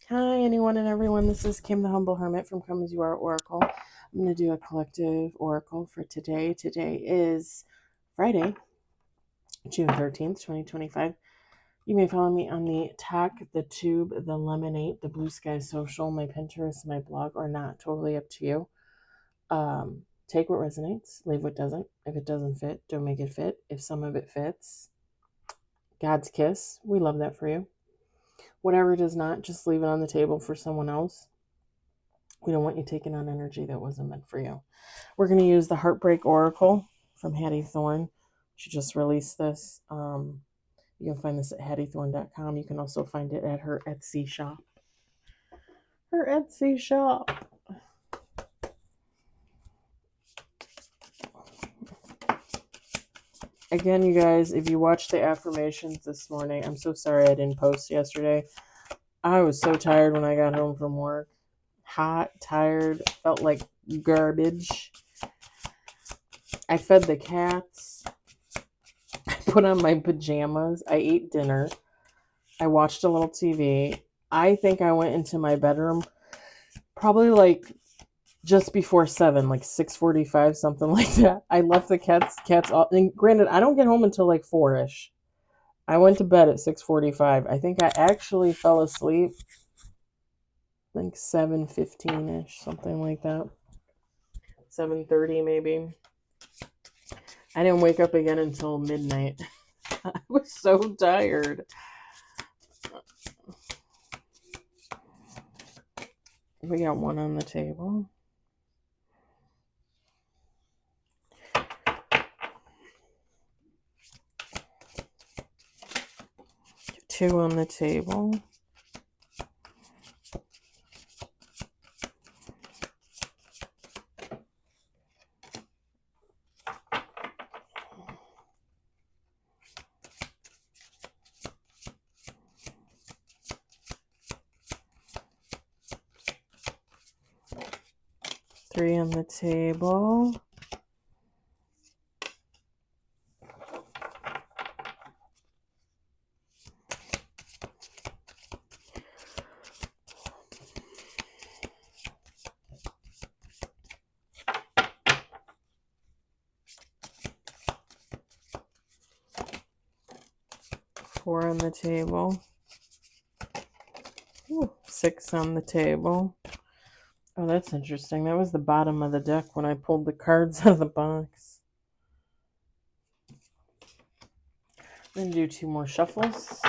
Hi, anyone and everyone. This is Kim, the Humble Hermit from Come As You Are Oracle. I'm going to do a collective oracle for today. Today is Friday, June 13th, 2025. You may follow me on the Talk, the Tube, the Lemonade, the Blue Sky Social, my Pinterest, my blog, or not. Totally up to you. Take what resonates, leave what doesn't. If it doesn't fit, don't make it fit. If some of it fits, God's kiss. We love that for you. Whatever does not, just leave it on the table for someone else. We don't want you taking on energy that wasn't meant for you. We're going to use the Heartbreak Oracle from Hattie Thorne. She just released this. You can find this at hattiethorne.com. You can also find it at her Etsy shop. Her Etsy shop. Again, you guys, if you watched the affirmations this morning, I'm so sorry I didn't post yesterday. I was so tired when I got home from work. Hot, tired, felt like garbage. I fed the cats. I put on my pajamas. I ate dinner. I watched a little TV. I think I went into my bedroom probably like just before 7, like 6:45, something like that. I left the cats off. And granted, I don't get home until like 4-ish. I went to bed at 6:45. I think I actually fell asleep like 7:15-ish, something like that. 7:30 maybe. I didn't wake up again until midnight. I was so tired. We got one on the table. Two on the table. Three on the table. Four on the table. Ooh, 6 on the table. Oh, that's interesting. That was the bottom of the deck when I pulled the cards out of the box. I'm going to do 2 more shuffles.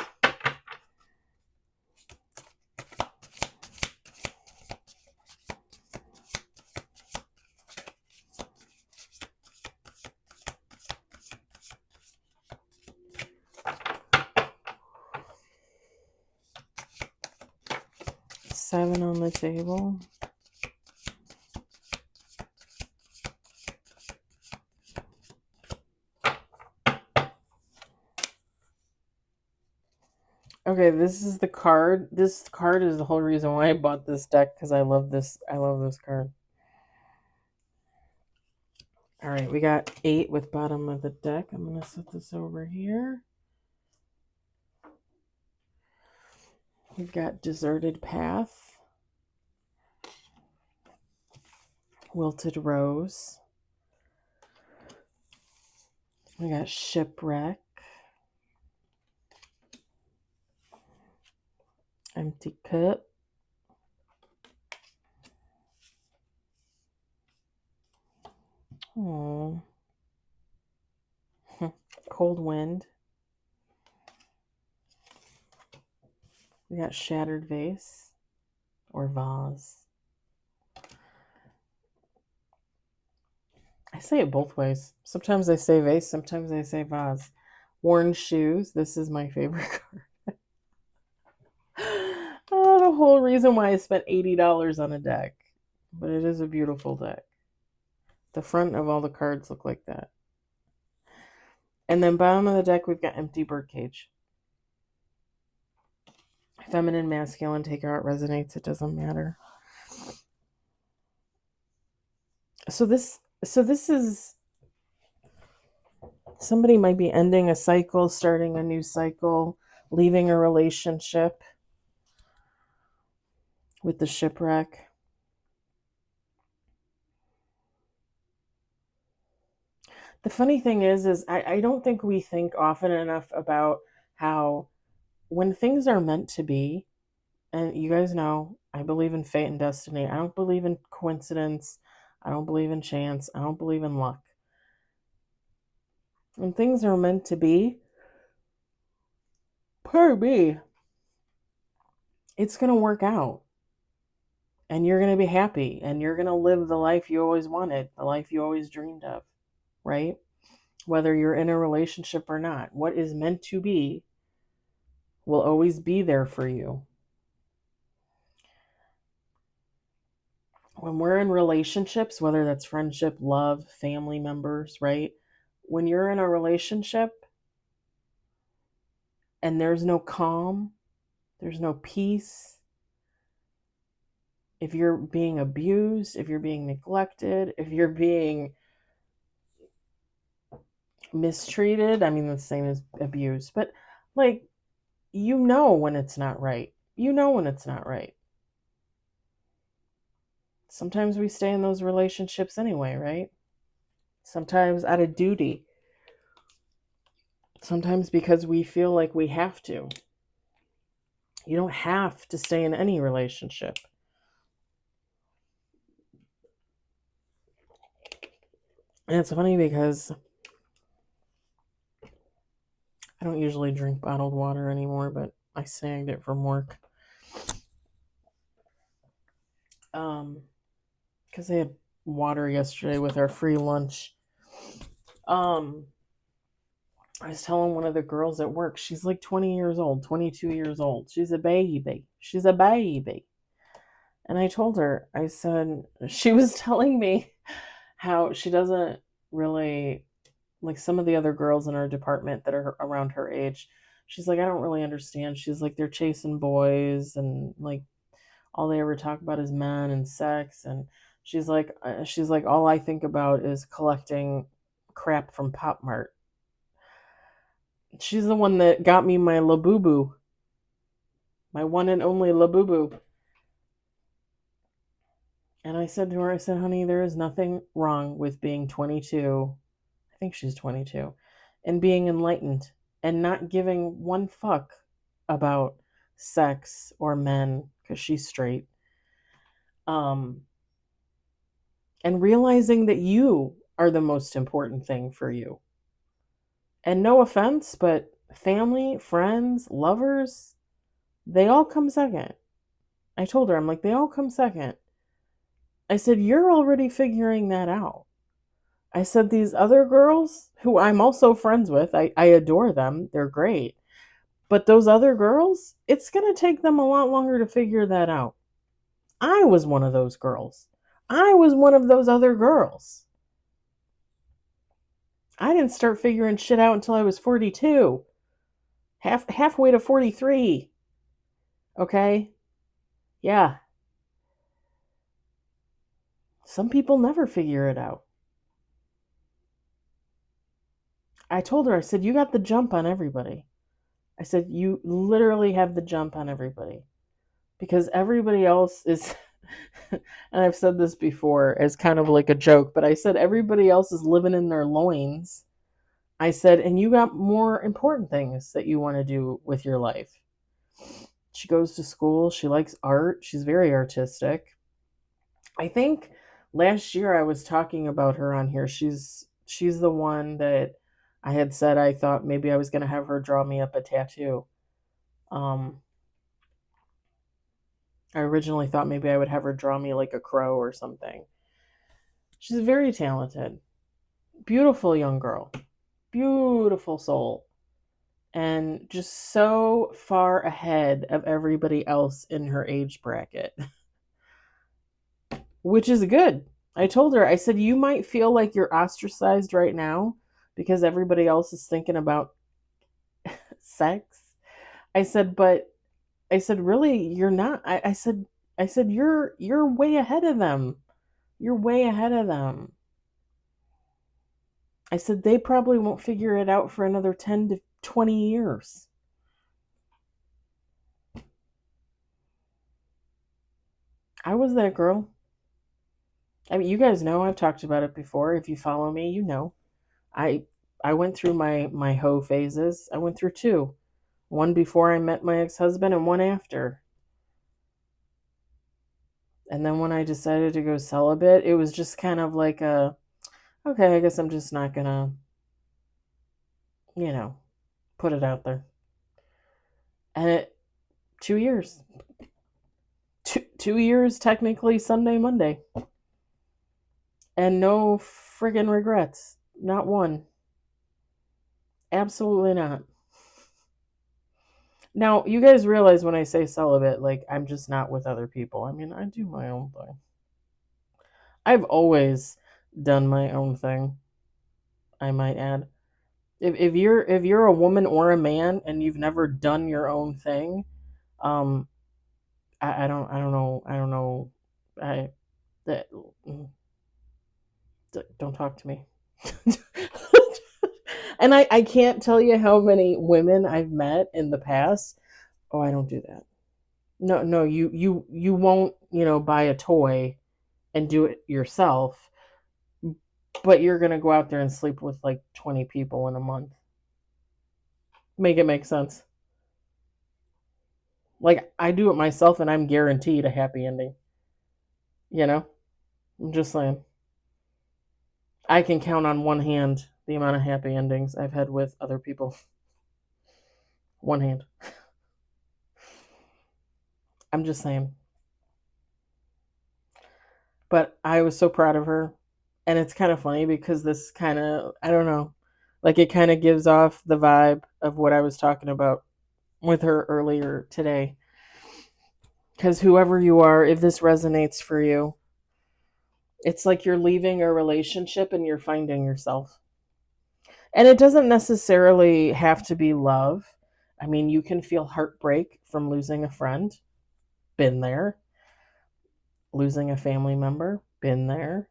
Seven on the table. Okay, this is the card. This card is the whole reason why I bought this deck, because I love this. I love this card. All right, we got 8 with bottom of the deck. I'm going to set this over here. We've got Deserted Path, Wilted Rose. We got Shipwreck, Empty Pit, oh, Cold Wind. We got Shattered Vase or Vase. I say it both ways. Sometimes I say vase, sometimes I say vase. Worn Shoes. This is my favorite card. Oh, the whole reason why I spent $80 on a deck. But it is a beautiful deck. The front of all the cards look like that. And then bottom of the deck, we've got Empty Birdcage. Feminine, masculine, take out resonates. It doesn't matter. So this is, somebody might be ending a cycle, starting a new cycle, leaving a relationship. with the shipwreck. The funny thing is I don't think we think often enough about how when things are meant to be, and you guys know I believe in fate and destiny. I don't believe in coincidence. I don't believe in chance. I don't believe in luck. When things are meant to be, pardon me, it's going to work out. And you're going to be happy. And you're going to live the life you always wanted, the life you always dreamed of, right? Whether you're in a relationship or not. What is meant to be will always be there for you. When we're in relationships, whether that's friendship, love, family members, right? When you're in a relationship and there's no calm, there's no peace, if you're being abused, if you're being neglected, if you're being mistreated, I mean, the same as abuse, but like, you know when it's not right. You know when it's not right. Sometimes we stay in those relationships anyway, right? Sometimes out of duty. Sometimes because we feel like we have to. You don't have to stay in any relationship. And it's funny because I don't usually drink bottled water anymore, but I snagged it from work. Because they had water yesterday with our free lunch. I was telling one of the girls at work, she's like 20 years old, 22 years old. She's a baby. She's a baby. And I told her, I said, she was telling me how she doesn't really, like some of the other girls in our department that are around her age, she's like, I don't really understand. She's like, they're chasing boys and like all they ever talk about is men and sex. And she's like, all I think about is collecting crap from Pop Mart. She's the one that got me my Labubu, my one and only Labubu. And I said to her, I said, honey, there is nothing wrong with being 22. I think she's 22. And being enlightened and not giving one fuck about sex or men because she's straight. And realizing that you are the most important thing for you. And no offense, but family, friends, lovers, they all come second. I told her, I'm like, they all come second. I said, you're already figuring that out. I said, these other girls, who I'm also friends with, I adore them. They're great. But those other girls, it's going to take them a lot longer to figure that out. I was one of those girls. I was one of those other girls. I didn't start figuring shit out until I was 42. Halfway to 43. Okay? Yeah. Some people never figure it out. I told her, I said, you got the jump on everybody. I said, you literally have the jump on everybody. Because everybody else is, and I've said this before as kind of like a joke, but I said, everybody else is living in their loins. I said, and you got more important things that you want to do with your life. She goes to school. She likes art. She's very artistic. I think last year I was talking about her on here. She's the one that I had said I thought maybe I was going to have her draw me up a tattoo. I originally thought maybe I would have her draw me like a crow or something. She's very talented. Beautiful young girl. Beautiful soul. And just so far ahead of everybody else in her age bracket. Which is good. I told her, I said, you might feel like you're ostracized right now because everybody else is thinking about sex. I said, but I said, really, you're not. I said, you're way ahead of them. You're way ahead of them. I said, they probably won't figure it out for another 10 to 20 years. I was that girl. I mean, you guys know I've talked about it before. If you follow me, you know. I I went through my hoe phases. I went through two. One before I met my ex-husband and one after. And then when I decided to go celibate, it was just kind of like okay, I guess I'm just not gonna, you know, put it out there. And 2 years. 2 years technically Sunday, Monday. And no friggin' regrets. Not one. Absolutely not. Now, you guys realize when I say celibate, like, I'm just not with other people. I mean, I do my own thing. I've always done my own thing, I might add. If you're a woman or a man and you've never done your own thing, um, I don't know. I that don't talk to me. And I can't tell you how many women I've met in the past. Oh, I don't do that. No, no, you won't, buy a toy and do it yourself, but you're gonna go out there and sleep with like 20 people in a month. Make it make sense. Like I do it myself and I'm guaranteed a happy ending. You know? I'm just saying. I can count on one hand the amount of happy endings I've had with other people. One hand. I'm just saying. But I was so proud of her. And it's kind of funny because this kind of, I don't know, like it kind of gives off the vibe of what I was talking about with her earlier today. Because whoever you are, if this resonates for you, it's like you're leaving a relationship and you're finding yourself. And it doesn't necessarily have to be love. I mean, you can feel heartbreak from losing a friend, been there. Losing a family member, been there.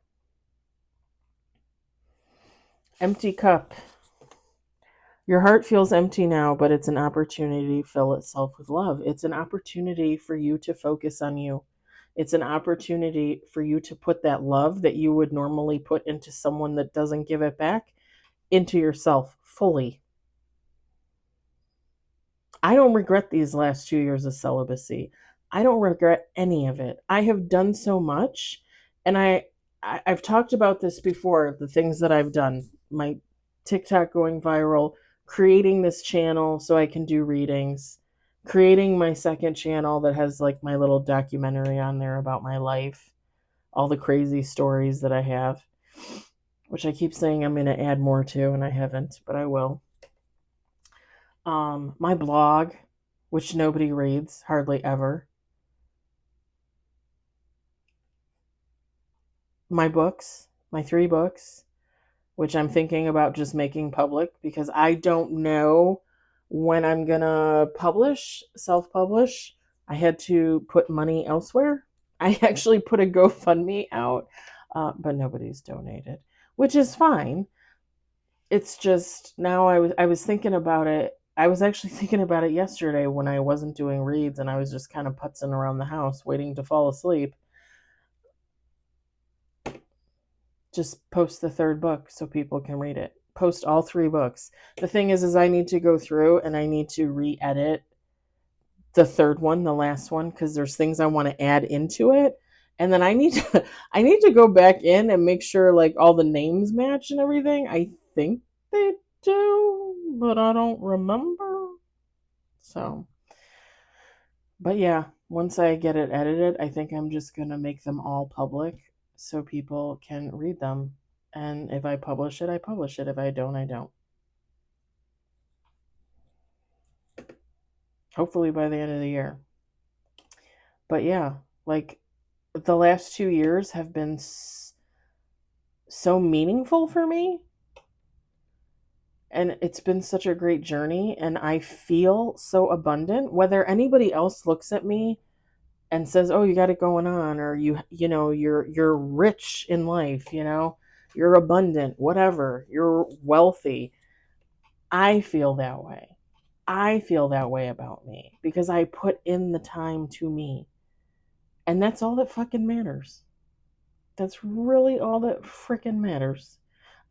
Empty cup. Your heart feels empty now, but it's an opportunity to fill itself with love. It's an opportunity for you to focus on you. It's an opportunity for you to put that love that you would normally put into someone that doesn't give it back into yourself fully. I don't regret these last 2 years of celibacy. I don't regret any of it. I have done so much, and I've talked about this before. The things that I've done, my TikTok going viral, creating this channel so I can do readings, creating my second channel that has like my little documentary on there about my life, all the crazy stories that I have, which I keep saying I'm going to add more to, and I haven't, but I will. My blog, which nobody reads hardly ever. My books, my 3 books, which I'm thinking about just making public because I don't know when I'm gonna self publish. I had to put money elsewhere. I actually put a GoFundMe out, but nobody's donated, which is fine. It's just now I was thinking about it. I was actually thinking about it yesterday when I wasn't doing reads and I was just kind of putzing around the house waiting to fall asleep. Just post the third book so people can read it. Post all 3 books. The thing is I need to go through and I need to re-edit the third one, the last one, because there's things I want to add into it. And then I need to I need to go back in and make sure like all the names match and everything. I think they do, but I don't remember. So, but yeah, once I get it edited, I think I'm just going to make them all public so people can read them. And if I publish it, I publish it. If I don't, I don't. Hopefully by the end of the year. But yeah, like the last 2 years have been so meaningful for me. And it's been such a great journey. And I feel so abundant. Whether anybody else looks at me and says, "Oh, you got it going on," or you're rich in life, you're abundant, whatever, you're wealthy. I feel that way. I feel that way about me because I put in the time to me. And that's all that fucking matters. That's really all that freaking matters.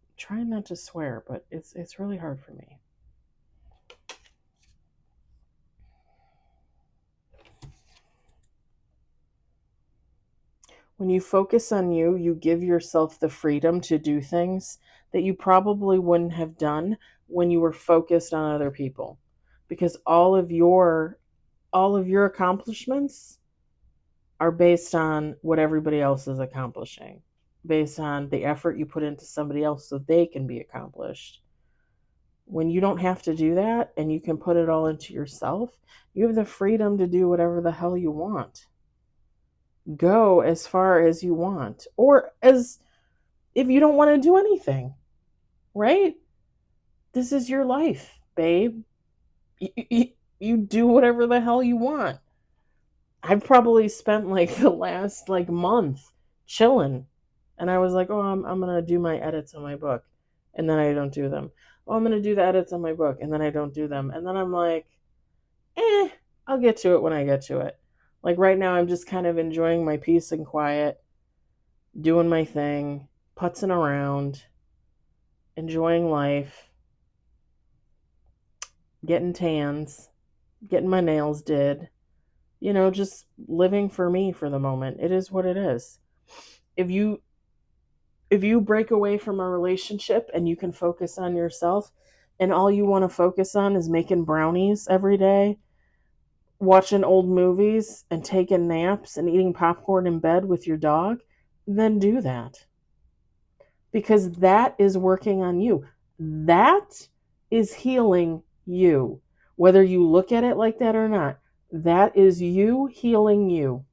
I'm trying not to swear, but it's really hard for me. When you focus on you, you give yourself the freedom to do things that you probably wouldn't have done when you were focused on other people. Because all of your accomplishments are based on what everybody else is accomplishing, based on the effort you put into somebody else so they can be accomplished. When you don't have to do that and you can put it all into yourself, you have the freedom to do whatever the hell you want. Go as far as you want, or as if you don't want to do anything, right? This is your life, babe. You do whatever the hell you want. I've probably spent like the last like month chilling, and I was like, oh, I'm gonna do my edits on my book, and then I don't do them. Oh, I'm gonna do the edits on my book, and then I don't do them, and then I'm like, I'll get to it when I get to it. Like right now, I'm just kind of enjoying my peace and quiet, doing my thing, putzing around, enjoying life, getting tans, getting my nails did, just living for me for the moment. It is what it is. If you break away from a relationship and you can focus on yourself and all you want to focus on is making brownies every day, watching old movies and taking naps and eating popcorn in bed with your dog, then do that. Because that is working on you. That is healing you. Whether you look at it like that or not, that is you healing you.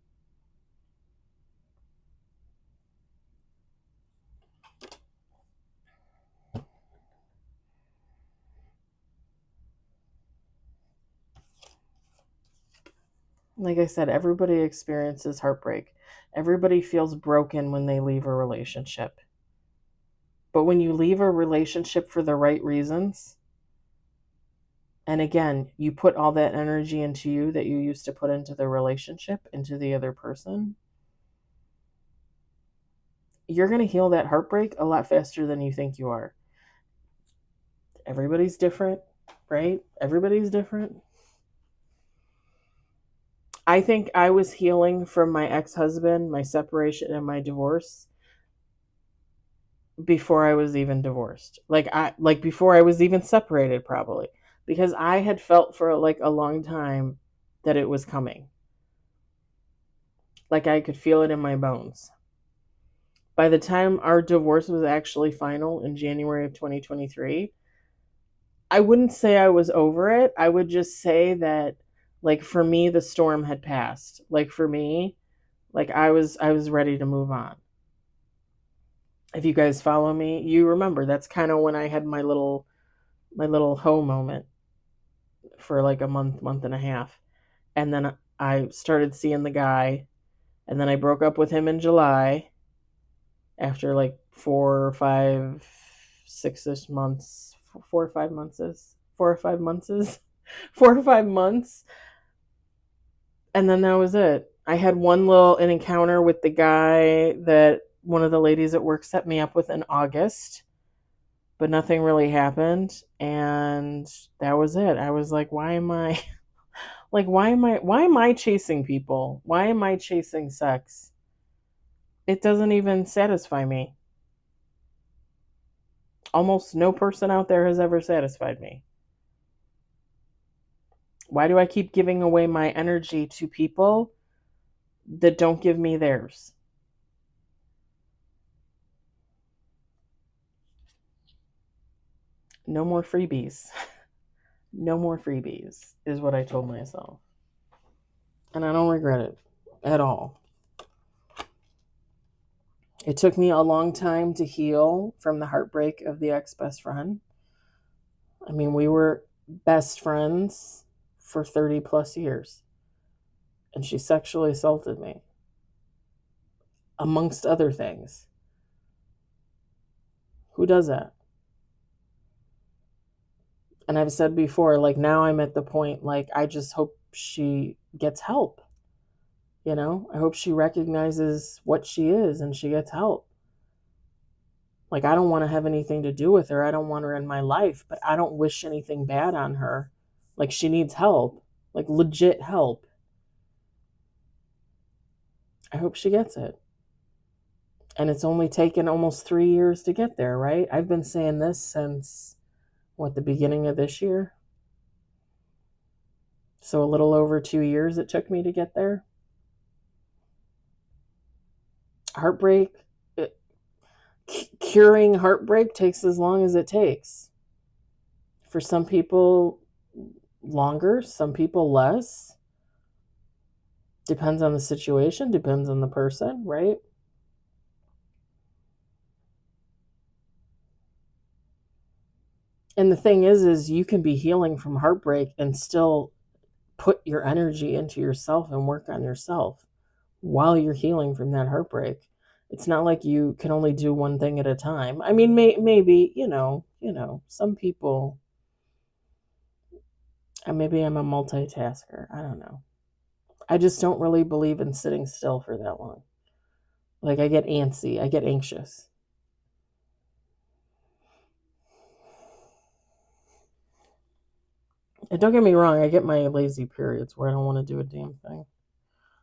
Like I said, everybody experiences heartbreak. Everybody feels broken when they leave a relationship. But when you leave a relationship for the right reasons, and again, you put all that energy into you that you used to put into the relationship, into the other person, you're going to heal that heartbreak a lot faster than you think you are. Everybody's different, right? Everybody's different. I think I was healing from my ex-husband, my separation, and my divorce before I was even divorced. Like before I was even separated, probably, because I had felt for like a long time that it was coming. Like I could feel it in my bones. By the time our divorce was actually final in January of 2023, I wouldn't say I was over it. I would just say that, like, for me, the storm had passed. Like for me, like I was ready to move on. If you guys follow me, you remember that's kind of when I had my little hoe moment for like a month and a half. And then I started seeing the guy, and then I broke up with him in July after like 4 or 5, 6ish months, 4 or 5 months, 4 or 5 months, 4 or 5 months, and then that was it. I had an encounter with the guy that one of the ladies at work set me up with in August, but nothing really happened, and that was it. I was like, why am I why am I chasing people? Why am I chasing sex? It doesn't even satisfy me. Almost no person out there has ever satisfied me. Why do I keep giving away my energy to people that don't give me theirs? No more freebies. No more freebies is what I told myself. And I don't regret it at all. It took me a long time to heal from the heartbreak of the ex-best friend. I mean, we were best friends for 30 plus years. And she sexually assaulted me, amongst other things. Who does that? And I've said before, like, now I'm at the point, like, I just hope she gets help. You know, I hope she recognizes what she is and she gets help. Like, I don't want to have anything to do with her. I don't want her in my life, but I don't wish anything bad on her. Like, she needs help, like legit help. I hope she gets it. And it's only taken almost 3 years to get there, right? I've been saying this since, what, the beginning of this year? So a little over 2 years it took me to get there. Heartbreak, curing heartbreak takes as long as it takes. For some people, longer, some people less. Depends on the situation, depends on the person, right? And the thing is you can be healing from heartbreak and still put your energy into yourself and work on yourself while you're healing from that heartbreak. It's not like you can only do one thing at a time. I mean, maybe, some people, maybe I'm a multitasker. I don't know. I just don't really believe in sitting still for that long. Like, I get antsy, I get anxious. And don't get me wrong, I get my lazy periods where I don't want to do a damn thing.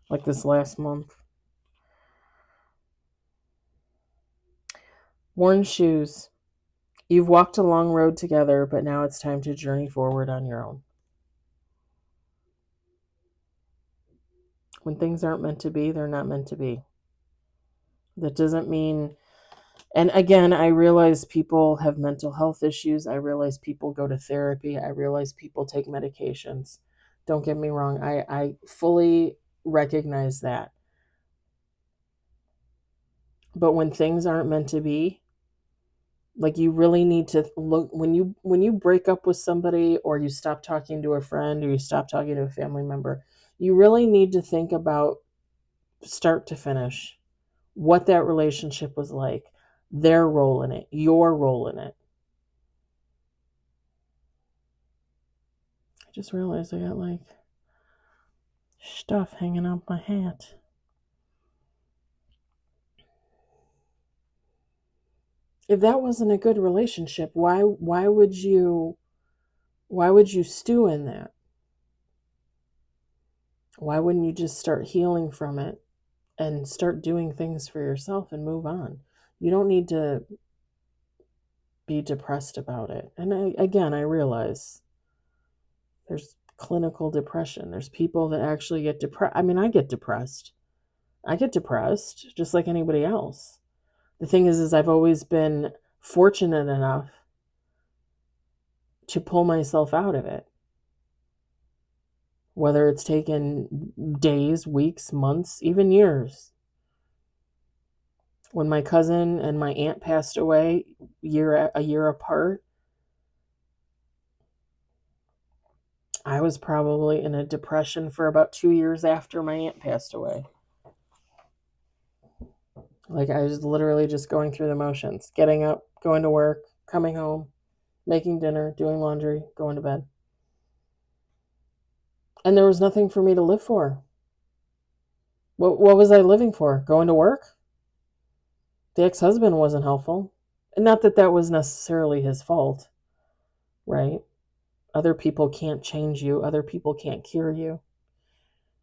Like this last month. Worn shoes. You've walked a long road together, but now it's time to journey forward on your own. When things aren't meant to be, they're not meant to be. That doesn't mean, and again, I realize people have mental health issues. I realize people go to therapy. I realize people take medications. Don't get me wrong. I fully recognize that. But when things aren't meant to be, like, you really need to look when you break up with somebody, or you stop talking to a friend, or you stop talking to a family member, you really need to think about, start to finish, what that relationship was like, their role in it, your role in it. I just realized I got like stuff hanging out my hat. If that wasn't a good relationship, why would you stew in that? Why wouldn't you just start healing from it and start doing things for yourself and move on? You don't need to be depressed about it. And I realize there's clinical depression. There's people that actually get depressed. I mean, I get depressed. Just like anybody else. The thing is I've always been fortunate enough to pull myself out of it. Whether it's taken days, weeks, months, even years. When my cousin and my aunt passed away a year apart, I was probably in a depression for about 2 years after my aunt passed away. Like, I was literally just going through the motions, getting up, going to work, coming home, making dinner, doing laundry, going to bed. And there was nothing for me to live for. What was I living for? Going to work? The ex-husband wasn't helpful. And not that that was necessarily his fault, right? Other people can't change you. Other people can't cure you.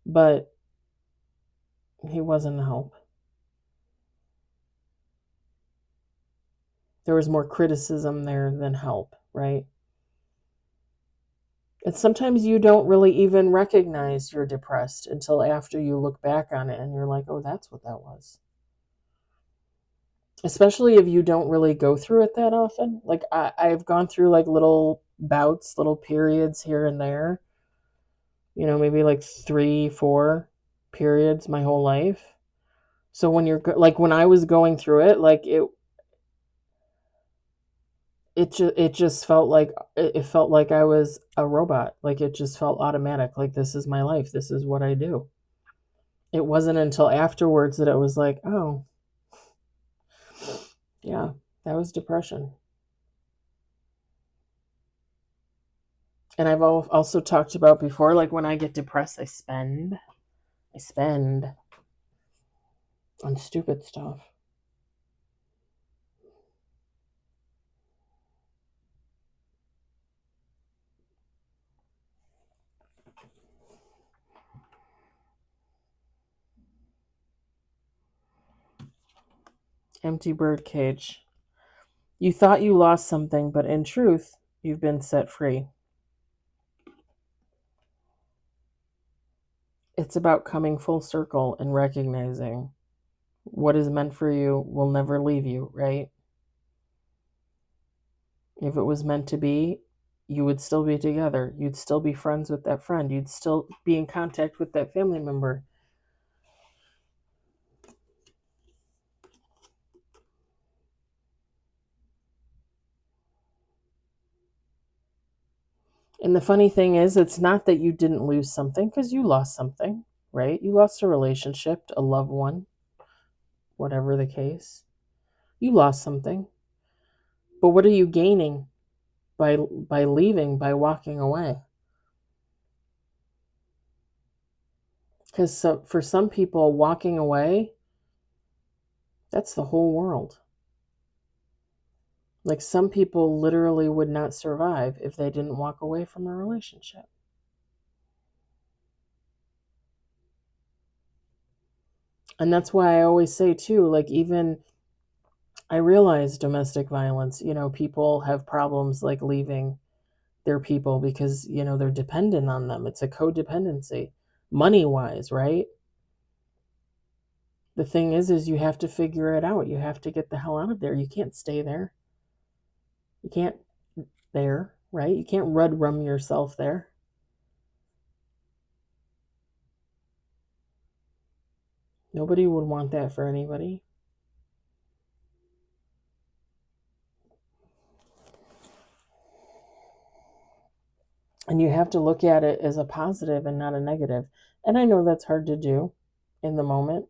But he wasn't a help. There was more criticism there than help, right? And sometimes you don't really even recognize you're depressed until after you look back on it and you're like, oh, that's what that was. Especially if you don't really go through it that often. Like, I've gone through like little bouts, little periods here and there. Maybe like 3, 4 periods my whole life. So when you're like, when I was going through it, like it just felt like I was a robot. Like, it just felt automatic. Like, this is my life. This is what I do. It wasn't until afterwards that it was like, oh, yeah, that was depression. And I've also talked about before, like, when I get depressed, I I spend on stupid stuff. Empty bird cage. You thought you lost something, but in truth, you've been set free. It's about coming full circle and recognizing what is meant for you will never leave you, right? If it was meant to be, you would still be together. You'd still be friends with that friend. You'd still be in contact with that family member. And the funny thing is, it's not that you didn't lose something, because you lost something, right? You lost a relationship, a loved one, whatever the case. You lost something. But what are you gaining by leaving, by walking away? Because for some people, walking away, that's the whole world. Like, some people literally would not survive if they didn't walk away from a relationship. And that's why I always say too, like, even I realize domestic violence, people have problems like leaving their people because, they're dependent on them. It's a codependency, money wise, right? The thing is you have to figure it out. You have to get the hell out of there. You can't stay there. You can't there, right? You can't rud rum yourself there. Nobody would want that for anybody. And you have to look at it as a positive and not a negative. And I know that's hard to do in the moment.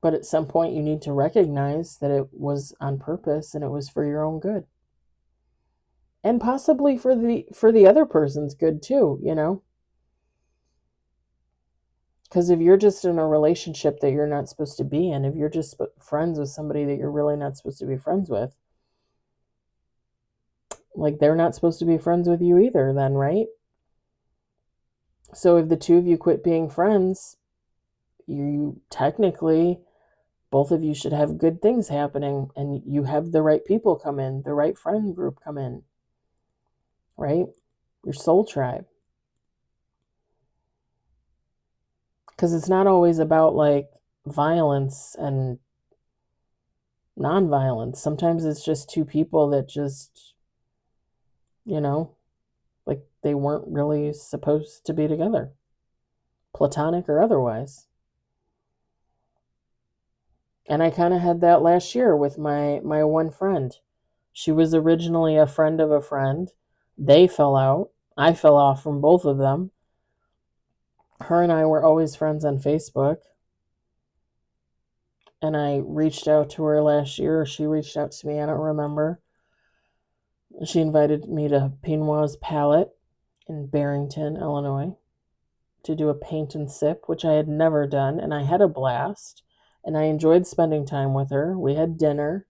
But at some point, you need to recognize that it was on purpose and it was for your own good, and possibly for the other person's good too. Because if you're just in a relationship that you're not supposed to be in, if you're just friends with somebody that you're really not supposed to be friends with, like, they're not supposed to be friends with you either, then, right? So if the two of you quit being friends, you technically, both of you should have good things happening, and you have the right people come in, the right friend group come in, right? Your soul tribe. Because it's not always about like violence and non-violence. Sometimes it's just two people that just, you know, like, they weren't really supposed to be together, platonic or otherwise. And I kind of had that last year with my one friend. She was originally a friend of a friend. They fell out. I fell off from both of them. Her and I were always friends on Facebook. And I reached out to her last year, or she reached out to me, I don't remember. She invited me to Pinoy's Palette in Barrington, Illinois, to do a paint and sip, which I had never done, and I had a blast. And I enjoyed spending time with her. We had dinner,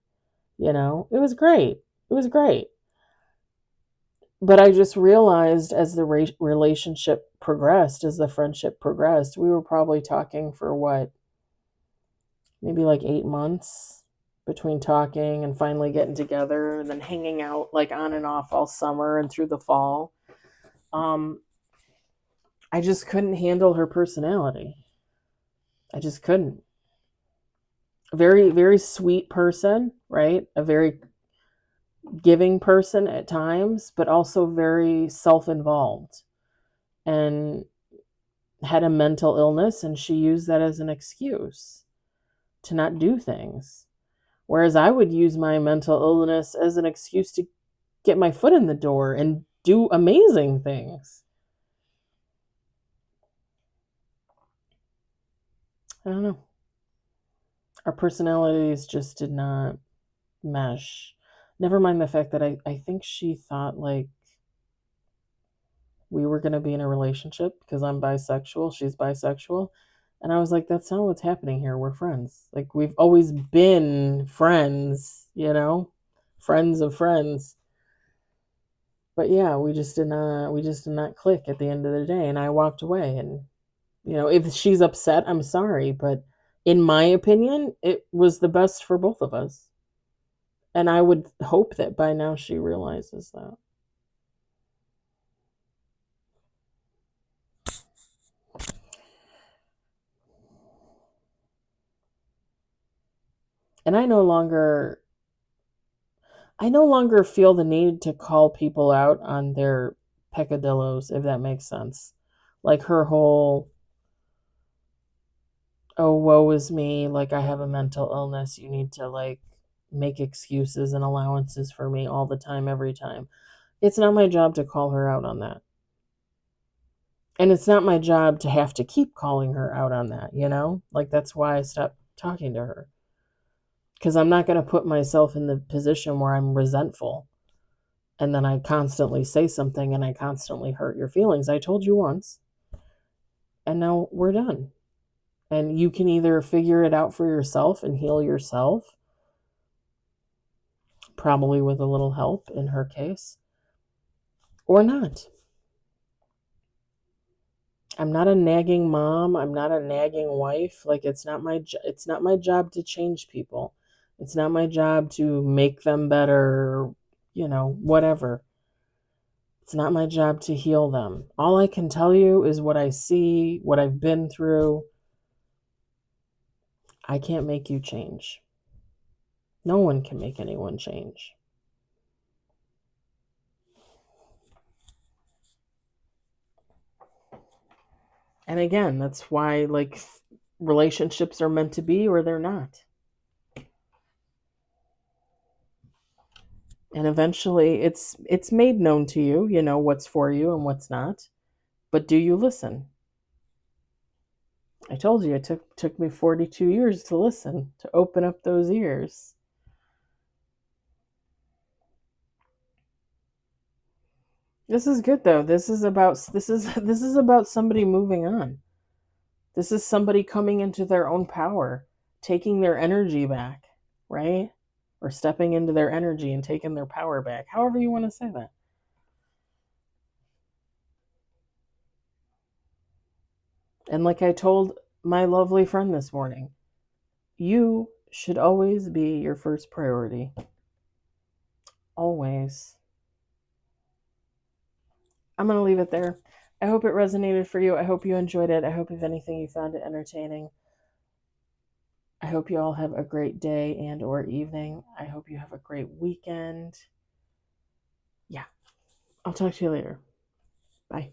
it was great. It was great. But I just realized as the relationship progressed, as the friendship progressed, we were probably talking for what, maybe like 8 months between talking and finally getting together and then hanging out like on and off all summer and through the fall. I just couldn't handle her personality. I just couldn't. A very, very sweet person, right? A very giving person at times, but also very self involved, and had a mental illness, and she used that as an excuse to not do things. Whereas I would use my mental illness as an excuse to get my foot in the door and do amazing things. I don't know. Our personalities just did not mesh. Never mind the fact that I think she thought like we were going to be in a relationship because I'm bisexual, she's bisexual. And I was like, that's not what's happening here. We're friends. Like, we've always been friends, friends of friends. But yeah, we just did not click at the end of the day. And I walked away. And, if she's upset, I'm sorry. But in my opinion, it was the best for both of us. And I would hope that by now she realizes that. And I no longer feel the need to call people out on their peccadillos, if that makes sense. Like her whole, oh, woe is me, like I have a mental illness, you need to like make excuses and allowances for me all the time, every time. It's not my job to call her out on that. And it's not my job to have to keep calling her out on that. Like, that's why I stopped talking to her. Because I'm not going to put myself in the position where I'm resentful and then I constantly say something and I constantly hurt your feelings. I told you once, and now we're done. And you can either figure it out for yourself and heal yourself, probably with a little help in her case, or not. I'm not a nagging mom. I'm not a nagging wife. Like, it's not my job to change people. It's not my job to make them better, whatever. It's not my job to heal them. All I can tell you is what I see, what I've been through. I can't make you change. No one can make anyone change. And again, that's why, like, relationships are meant to be or they're not. And eventually it's made known to you, what's for you and what's not. But do you listen? I told you it took me 42 years to listen, to open up those ears. This is good though. This is about somebody moving on. This is somebody coming into their own power, taking their energy back, right? Or stepping into their energy and taking their power back. However you want to say that. And like I told my lovely friend this morning, you should always be your first priority. Always. I'm going to leave it there. I hope it resonated for you. I hope you enjoyed it. I hope, if anything, you found it entertaining. I hope you all have a great day and or evening. I hope you have a great weekend. Yeah. I'll talk to you later. Bye.